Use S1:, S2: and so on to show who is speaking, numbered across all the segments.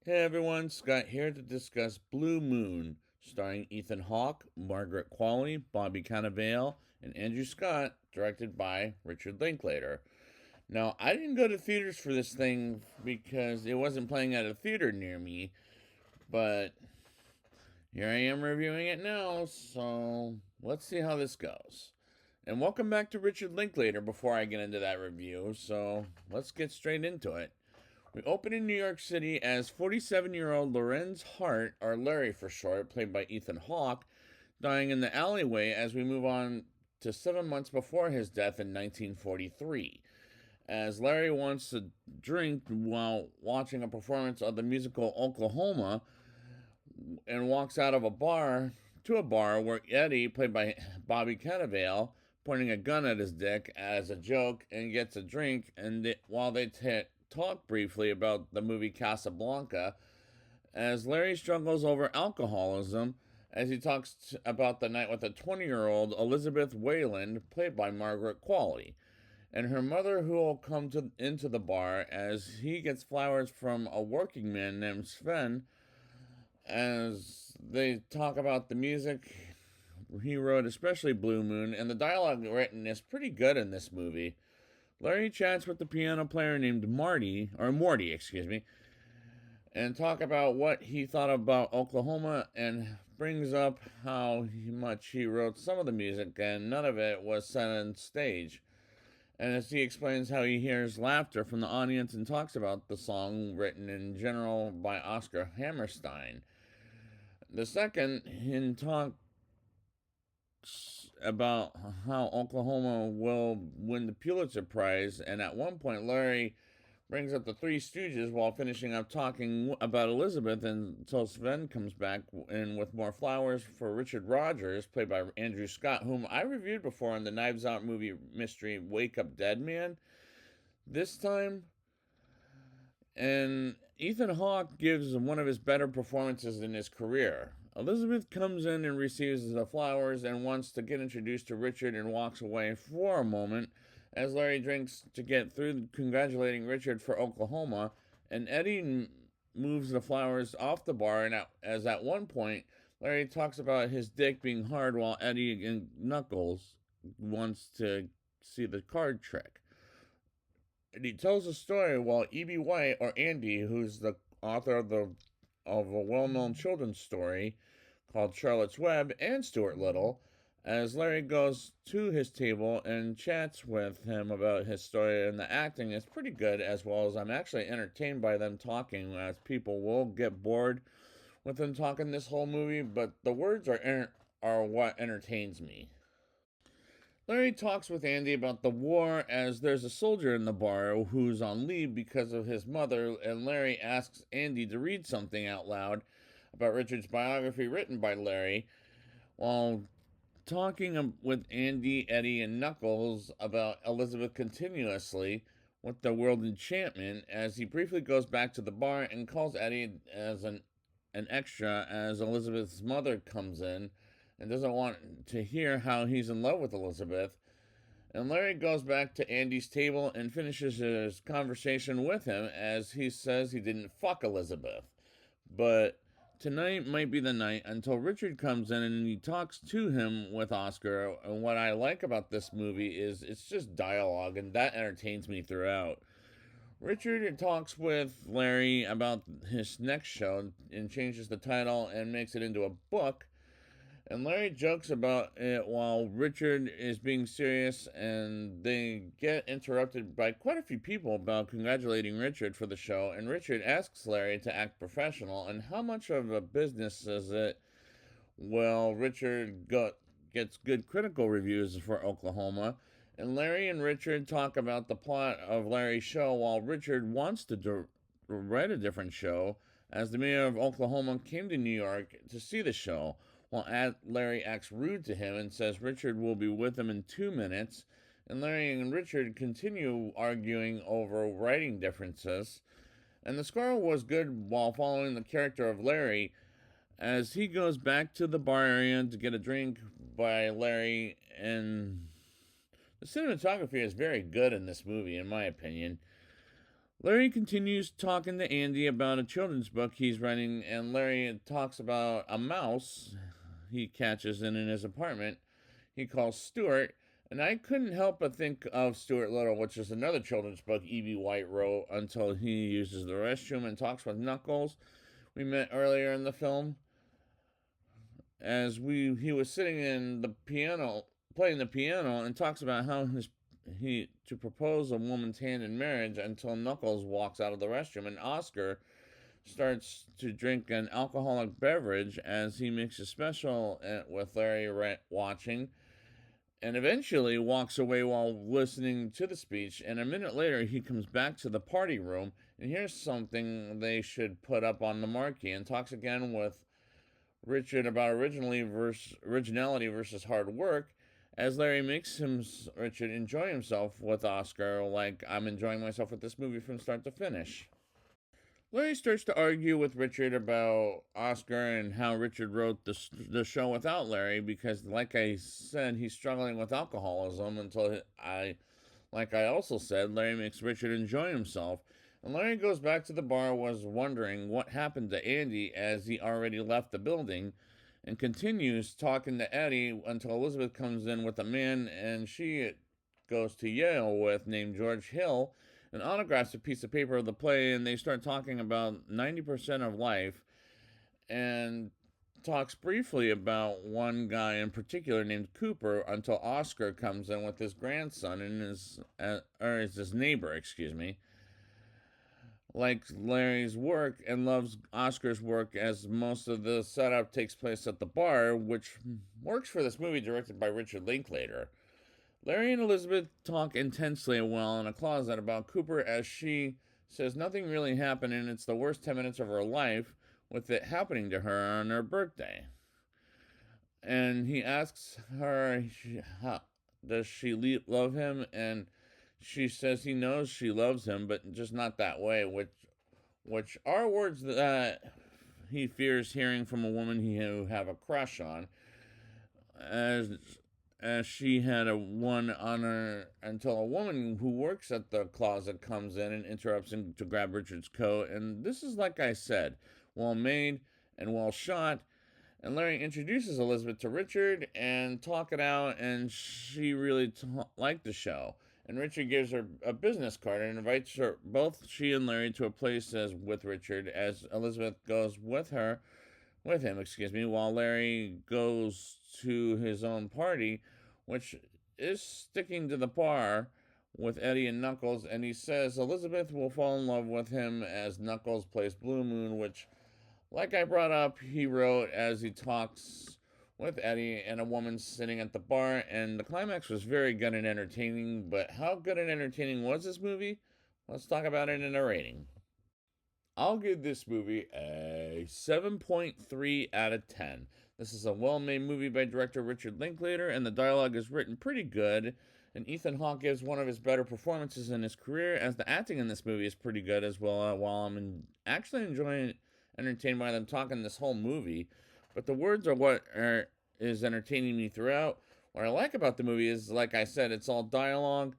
S1: Hey everyone, Scott here to discuss Blue Moon, starring Ethan Hawke, Margaret Qualley, Bobby Cannavale, and Andrew Scott, directed by Richard Linklater. Now, I didn't go to theaters for this thing because it wasn't playing at a theater near me, but here I am reviewing it now, so let's see how this goes. And welcome back to Richard Linklater before I get into that review, so let's get straight into it. We open in New York City as 47-year-old Lorenz Hart, or Larry for short, played by Ethan Hawke, dying in the alleyway as we move on to 7 months before his death in 1943. As Larry wants to drink while watching a performance of the musical Oklahoma and walks out of a bar to a bar where Eddie, played by Bobby Cannavale, pointing a gun at his dick as a joke and gets a drink, and while they talk briefly about the movie Casablanca, as Larry struggles over alcoholism as he talks about the night with a 20-year-old Elizabeth Wayland, played by Margaret Qualley, and her mother, who will come into the bar as he gets flowers from a working man named Sven, as they talk about the music he wrote, especially Blue Moon, and the dialogue written is pretty good in this movie. Larry chats with the piano player named Morty, and talk about what he thought about Oklahoma and brings up how much he wrote some of the music and none of it was set on stage. And as he explains how he hears laughter from the audience and talks about the song written in general by Oscar Hammerstein. The second, in talk about how Oklahoma will win the Pulitzer Prize, and at one point Larry brings up the Three Stooges while finishing up talking about Elizabeth until Sven comes back in with more flowers for Richard Rogers, played by Andrew Scott, whom I reviewed before in the Knives Out movie mystery Wake Up Dead Man. This time, and Ethan Hawke gives one of his better performances in his career. Elizabeth comes in and receives the flowers and wants to get introduced to Richard and walks away for a moment as Larry drinks to get through congratulating Richard for Oklahoma, and Eddie moves the flowers off the bar, and as at one point, Larry talks about his dick being hard while Eddie and Knuckles wants to see the card trick. And he tells a story while E.B. White, or Andy, who's the author of a well-known children's story called Charlotte's Web, and Stuart Little, as Larry goes to his table and chats with him about his story, and the acting is pretty good, as well as I'm actually entertained by them talking, as people will get bored with them talking this whole movie, but the words are what entertains me. Larry talks with Andy about the war as there's a soldier in the bar who's on leave because of his mother, and Larry asks Andy to read something out loud about Richard's biography written by Larry, while talking with Andy, Eddie, and Knuckles about Elizabeth continuously with the world enchantment, as he briefly goes back to the bar and calls Eddie as an extra as Elizabeth's mother comes in and doesn't want to hear how he's in love with Elizabeth. And Larry goes back to Andy's table and finishes his conversation with him as he says he didn't fuck Elizabeth. But tonight might be the night until Richard comes in and he talks to him with Oscar. And what I like about this movie is it's just dialogue, and that entertains me throughout. Richard talks with Larry about his next show and changes the title and makes it into a book. And Larry jokes about it while Richard is being serious, and they get interrupted by quite a few people about congratulating Richard for the show. And Richard asks Larry to act professional, and how much of a business is it? Well, gets good critical reviews for Oklahoma, and Larry and Richard talk about the plot of Larry's show while Richard wants to write a different show, as the mayor of Oklahoma came to New York to see the show, while Larry acts rude to him and says Richard will be with him in 2 minutes, and Larry and Richard continue arguing over writing differences. And the score was good while following the character of Larry, as he goes back to the bar area to get a drink by Larry, and the cinematography is very good in this movie, in my opinion. Larry continues talking to Andy about a children's book he's writing, and Larry talks about a mouse he catches in his apartment. He calls Stuart, and I couldn't help but think of Stuart Little, which is another children's book E.B. White wrote, until he uses the restroom and talks with Knuckles, we met earlier in the film. As he was sitting in the piano, playing the piano, and talks about how he to propose a woman's hand in marriage until Knuckles walks out of the restroom, and Oscar starts to drink an alcoholic beverage as he makes a special with Larry watching, and eventually walks away while listening to the speech. And a minute later, he comes back to the party room, and here's something they should put up on the marquee, and talks again with Richard about originality versus hard work, as Larry makes Richard enjoy himself with Oscar like I'm enjoying myself with this movie from start to finish. Larry starts to argue with Richard about Oscar and how Richard wrote the show without Larry because, like I said, he's struggling with alcoholism like I also said, Larry makes Richard enjoy himself. And Larry goes back to the bar, was wondering what happened to Andy as he already left the building, and continues talking to Eddie until Elizabeth comes in with a man and she goes to Yale with named George Hill and autographs a piece of paper of the play, and they start talking about 90% of life and talks briefly about one guy in particular named Cooper until Oscar comes in with his grandson and his neighbor, excuse me, likes Larry's work and loves Oscar's work, as most of the setup takes place at the bar, which works for this movie directed by Richard Linklater. Larry and Elizabeth talk intensely while in a closet about Cooper, as she says nothing really happened and it's the worst 10 minutes of her life, with it happening to her on her birthday. And he asks her, how, does she love him? And she says he knows she loves him, but just not that way, which are words that he fears hearing from a woman he have a crush on, as she had a one on her, until a woman who works at the closet comes in and interrupts him to grab Richard's coat. And this is, like I said, well made and well shot. And Larry introduces Elizabeth to Richard and talk it out, and she really liked the show. And Richard gives her a business card and invites her, both she and Larry, to a place with Richard, as Elizabeth goes with him, while Larry goes to his own party, which is sticking to the bar with Eddie and Knuckles. And he says Elizabeth will fall in love with him as Knuckles plays Blue Moon, which, like I brought up, he wrote as he talks with Eddie and a woman sitting at the bar. And the climax was very good and entertaining. But how good and entertaining was this movie? Let's talk about it in a rating. I'll give this movie a 7.3 out of 10. This is a well made movie by director Richard Linklater, and the dialogue is written pretty good. And Ethan Hawke gives one of his better performances in his career, as the acting in this movie is pretty good as well, while actually enjoying entertained by them talking this whole movie. But the words are is entertaining me throughout. What I like about the movie is, like I said, it's all dialogue,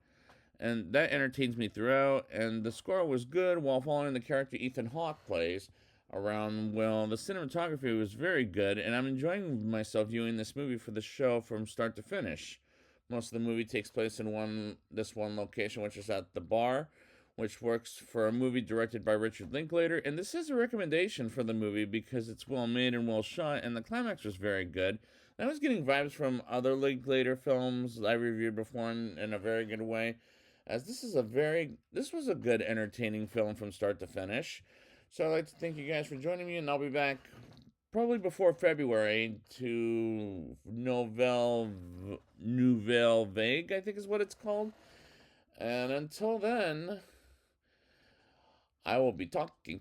S1: and that entertains me throughout. And the score was good while following the character Ethan Hawke plays around. Well, the cinematography was very good, and I'm enjoying myself viewing this movie for the show from start to finish. Most of the movie takes place in this one location, which is at the bar, which works for a movie directed by Richard Linklater. And this is a recommendation for the movie because it's well made and well shot, and the climax was very good. And I was getting vibes from other Linklater films I reviewed before in a very good way, as this was a good, entertaining film from start to finish. So I'd like to thank you guys for joining me, and I'll be back probably before February to Nouvelle Vague, I think is what it's called. And until then, I will be talking.